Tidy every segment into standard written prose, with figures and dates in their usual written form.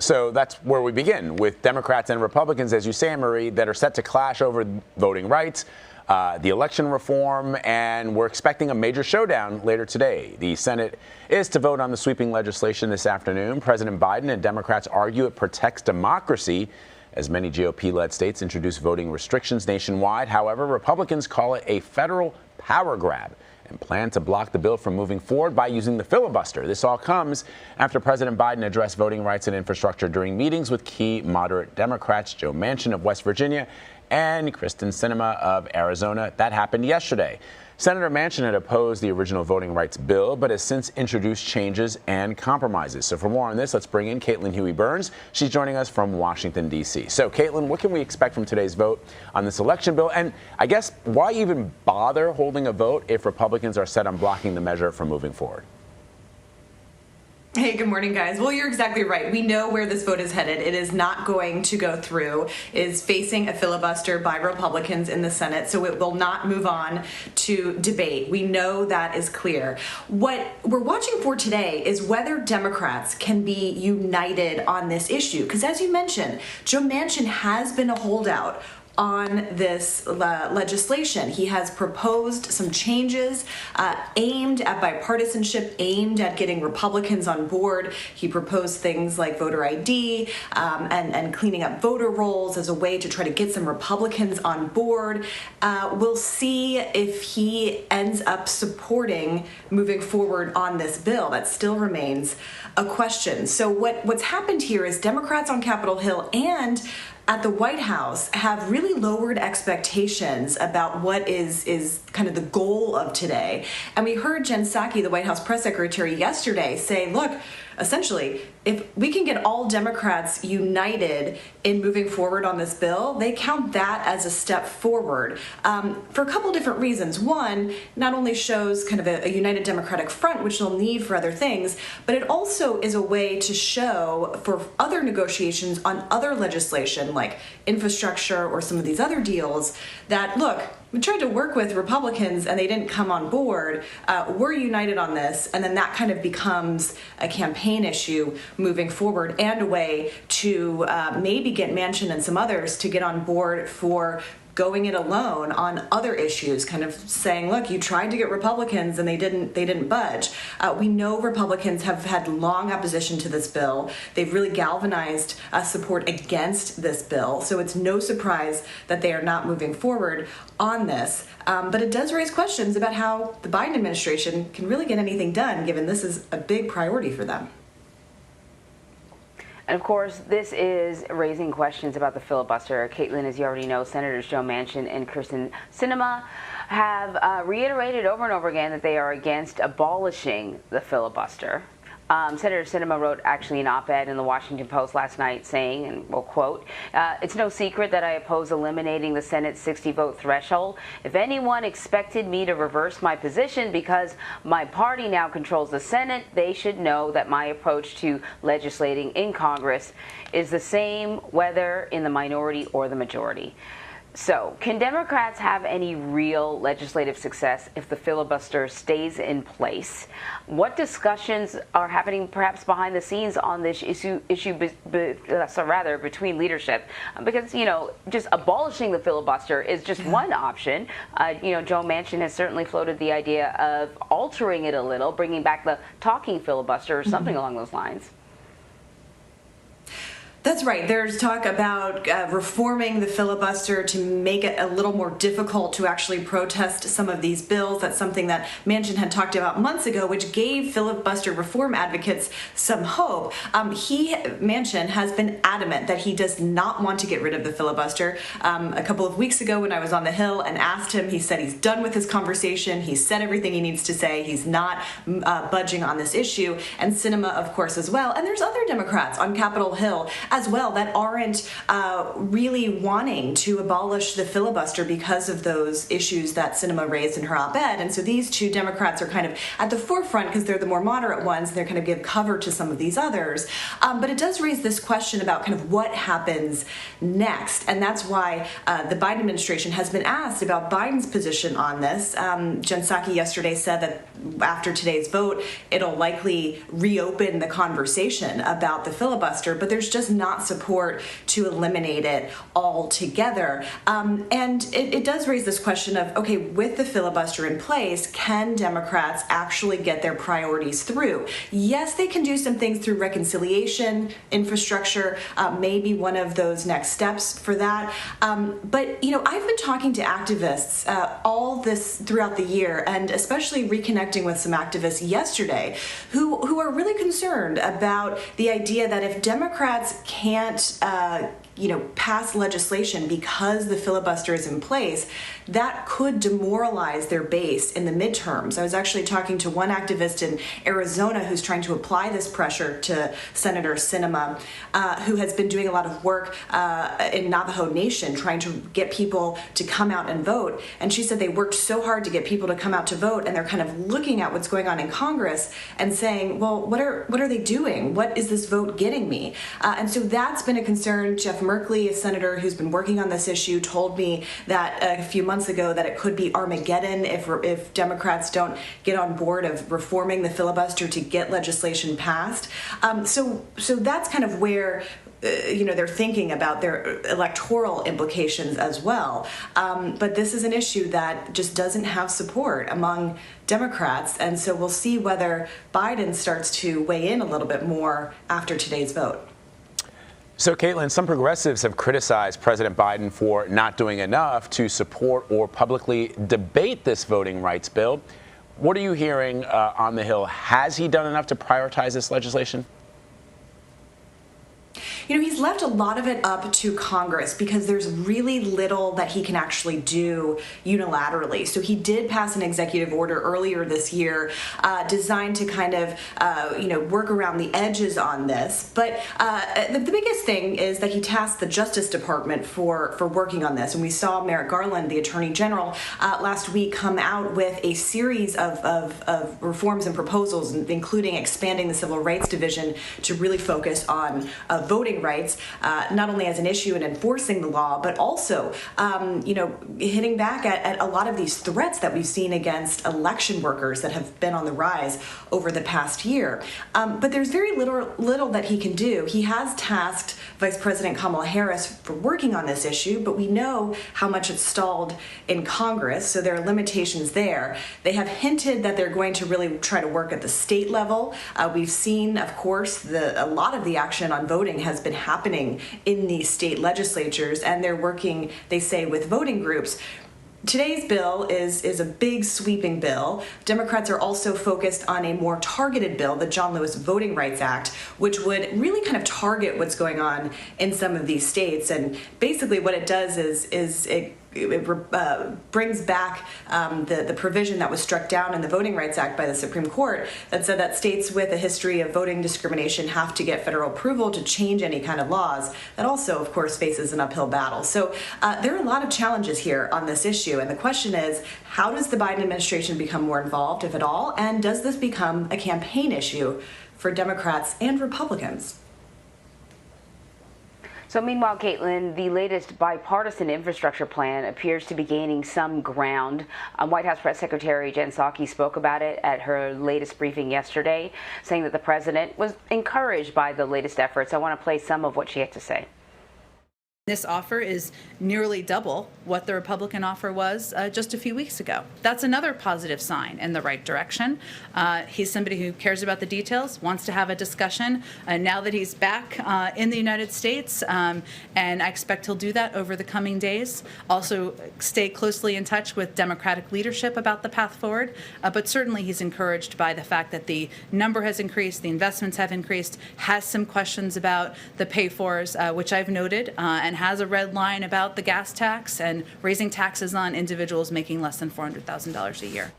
So that's where we begin, with Democrats and Republicans, as you say, Marie, that are set to clash over voting rights, the election reform, and we're expecting a major showdown later today. The Senate is to vote on the sweeping legislation this afternoon. President Biden and Democrats argue it protects democracy as many GOP-led states introduce voting restrictions nationwide. However, Republicans call it a federal power grab and plan to block the bill from moving forward by using the filibuster. This all comes after President Biden addressed voting rights and infrastructure during meetings with key moderate Democrats, Joe Manchin of West Virginia and Kyrsten Sinema of Arizona. That happened yesterday. Senator Manchin had opposed the original voting rights bill, but has since introduced changes and compromises. So for more on this, let's bring in Caitlin Huey-Burns. She's joining us from Washington, D.C. So, Caitlin, what can we expect from today's vote on this election bill? And I guess why even bother holding a vote if Republicans are set on blocking the measure from moving forward? Hey, good morning, guys. Well, you're exactly right. We know where this vote is headed. It is not going to go through. It is facing a filibuster by Republicans in the Senate, so it will not move on to debate. We know that is clear. What we're watching for today is whether Democrats can be united on this issue, because as you mentioned, Joe Manchin has been a holdout on this legislation. He has proposed some changes aimed at bipartisanship, aimed at getting Republicans on board. He proposed things like voter ID and cleaning up voter rolls as a way to try to get some Republicans on board. We'll see if he ends up supporting moving forward on this bill. That still remains a question. So what's happened here is Democrats on Capitol Hill and at the White House have really lowered expectations about what is kind of the goal of today. And we heard Jen Psaki, the White House press secretary, yesterday say, look, essentially, if we can get all Democrats united in moving forward on this bill, they count that as a step forward for a couple different reasons. One, not only shows kind of a united Democratic front, which they'll need for other things, but it also is a way to show for other negotiations on other legislation like infrastructure or some of these other deals that, look, we tried to work with Republicans and they didn't come on board. We're united on this, and then that kind of becomes a campaign issue moving forward and a way to maybe get Manchin and some others to get on board for going it alone on other issues, kind of saying, look, you tried to get Republicans and they didn't budge. We know Republicans have had long opposition to this bill. They've really galvanized support against this bill. So it's no surprise that they are not moving forward on this. But it does raise questions about how the Biden administration can really get anything done, given this is a big priority for them. And of course, this is raising questions about the filibuster. Caitlin, as you already know, Senators Joe Manchin and Kyrsten Sinema have reiterated over and over again that they are against abolishing the filibuster. Senator Sinema wrote actually an op-ed in the Washington Post last night saying, and we'll quote, "It's no secret that I oppose eliminating the Senate's 60-vote threshold. If anyone expected me to reverse my position because my party now controls the Senate, they should know that my approach to legislating in Congress is the same whether in the minority or the majority." So, can Democrats have any real legislative success if the filibuster stays in place? What discussions are happening perhaps behind the scenes on this issue between leadership? Because, you know, just abolishing the filibuster is just one option. Joe Manchin has certainly floated the idea of altering it a little, bringing back the talking filibuster or something along those lines. That's right. There's talk about reforming the filibuster to make it a little more difficult to actually protest some of these bills. That's something that Manchin had talked about months ago, which gave filibuster reform advocates some hope. Manchin has been adamant that he does not want to get rid of the filibuster. A couple of weeks ago when I was on the Hill and asked him, he said he's done with his conversation. He's said everything he needs to say. He's not budging on this issue. And Sinema, of course, as well. And there's other Democrats on Capitol Hill as well that aren't really wanting to abolish the filibuster because of those issues that Sinema raised in her op-ed. And so these two Democrats are kind of at the forefront because they're the more moderate ones. They're kind of give cover to some of these others. But it does raise this question about kind of what happens next. And that's why the Biden administration has been asked about Biden's position on this. Jen Psaki yesterday said that after today's vote, it'll likely reopen the conversation about the filibuster, but there's just not support to eliminate it altogether. And it does raise this question of, okay, with the filibuster in place, can Democrats actually get their priorities through? Yes, they can do some things through reconciliation, infrastructure, maybe one of those next steps for that. But, you know, I've been talking to activists all this throughout the year, and especially reconnecting with some activists yesterday who are really concerned about the idea that if Democrats can't pass legislation because the filibuster is in place, that could demoralize their base in the midterms. I was actually talking to one activist in Arizona who's trying to apply this pressure to Senator Sinema, who has been doing a lot of work in Navajo Nation, trying to get people to come out and vote. And she said they worked so hard to get people to come out to vote, and they're kind of looking at what's going on in Congress and saying, well, what are they doing? What is this vote getting me? And so that's been a concern. Jeff Merkley, a senator who's been working on this issue, told me that a few months ago that it could be Armageddon if Democrats don't get on board of reforming the filibuster to get legislation passed. So that's kind of where they're thinking about their electoral implications as well. But this is an issue that just doesn't have support among Democrats, and so we'll see whether Biden starts to weigh in a little bit more after today's vote. So, Caitlin, some progressives have criticized President Biden for not doing enough to support or publicly debate this voting rights bill. What are you hearing on the Hill? Has he done enough to prioritize this legislation? You know, he's left a lot of it up to Congress because there's really little that he can actually do unilaterally. So he did pass an executive order earlier this year designed to kind of, work around the edges on this. But the biggest thing is that he tasked the Justice Department for working on this. And we saw Merrick Garland, the Attorney General, last week come out with a series of reforms and proposals, including expanding the Civil Rights Division to really focus on voting rights, not only as an issue in enforcing the law, but also, hitting back at a lot of these threats that we've seen against election workers that have been on the rise over the past year. But there's very little that he can do. He has tasked Vice President Kamala Harris for working on this issue, but we know how much it's stalled in Congress, so there are limitations there. They have hinted that they're going to really try to work at the state level. We've seen, of course, a lot of the action on voting has been happening in these state legislatures, and they're working, they say, with voting groups. Today's bill is a big sweeping bill. Democrats are also focused on a more targeted bill, the John Lewis Voting Rights Act, which would really kind of target what's going on in some of these states. And basically what it does is it brings back the provision that was struck down in the Voting Rights Act by the Supreme Court that said that states with a history of voting discrimination have to get federal approval to change any kind of laws. That also, of course, faces an uphill battle. So there are a lot of challenges here on this issue. And the question is, how does the Biden administration become more involved, if at all? And does this become a campaign issue for Democrats and Republicans? So meanwhile, Caitlin, the latest bipartisan infrastructure plan appears to be gaining some ground. White House Press Secretary Jen Psaki spoke about it at her latest briefing yesterday, saying that the president was encouraged by the latest efforts. I want to play some of what she had to say. This offer is nearly double what the Republican offer was just a few weeks ago. That's another positive sign in the right direction. He's somebody who cares about the details, wants to have a discussion now that he's back in the United States, and I expect he'll do that over the coming days. Also stay closely in touch with Democratic leadership about the path forward, but certainly he's encouraged by the fact that the number has increased, the investments have increased, has some questions about the pay-fors, which I've noted, and has a red line about the gas tax and raising taxes on individuals making less than $400,000 a year.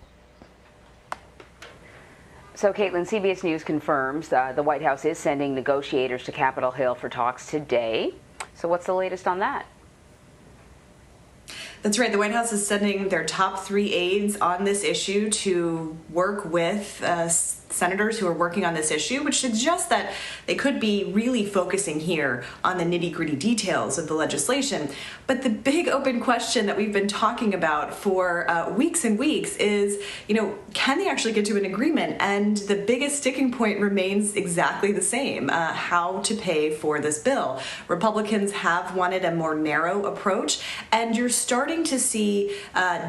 So, Caitlin, CBS News confirms the White House is sending negotiators to Capitol Hill for talks today. So what's the latest on that? That's right. The White House is sending their top 3 aides on this issue to work with senators who are working on this issue, which suggests that they could be really focusing here on the nitty-gritty details of the legislation. But the big open question that we've been talking about for weeks and weeks is, can they actually get to an agreement? And the biggest sticking point remains exactly the same, how to pay for this bill. Republicans have wanted a more narrow approach, and you're starting to see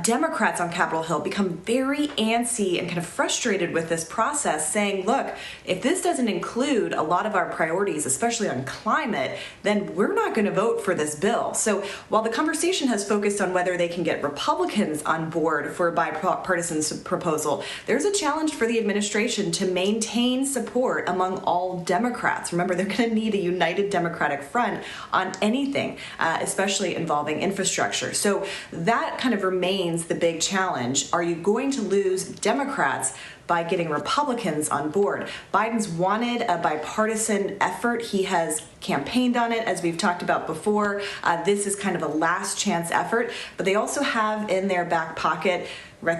Democrats on Capitol Hill become very antsy and kind of frustrated with this process, saying, look, if this doesn't include a lot of our priorities, especially on climate, then we're not going to vote for this bill. So while the conversation has focused on whether they can get Republicans on board for a bipartisan proposal, there's a challenge for the administration to maintain support among all Democrats. Remember, they're going to need a united Democratic front on anything, especially involving infrastructure. So that kind of remains the big challenge. Are you going to lose Democrats by getting Republicans on board? Biden's wanted a bipartisan effort. He has campaigned on it, as we've talked about before. This is kind of a last chance effort, but they also have in their back pocket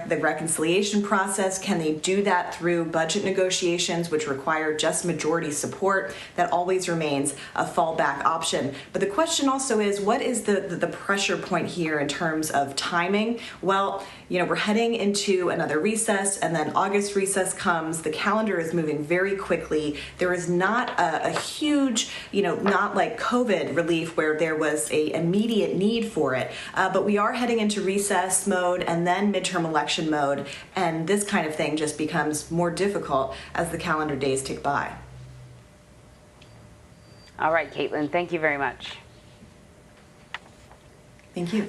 the reconciliation process. Can they do that through budget negotiations, which require just majority support? That always remains a fallback option. But the question also is, what is the pressure point here in terms of timing? Well, we're heading into another recess, and then August recess comes. The calendar is moving very quickly. There is not a huge, not like COVID relief where there was a immediate need for it. But we are heading into recess mode and then midterm election mode, and this kind of thing just becomes more difficult as the calendar days tick by. All right, Caitlin, thank you very much. Thank you.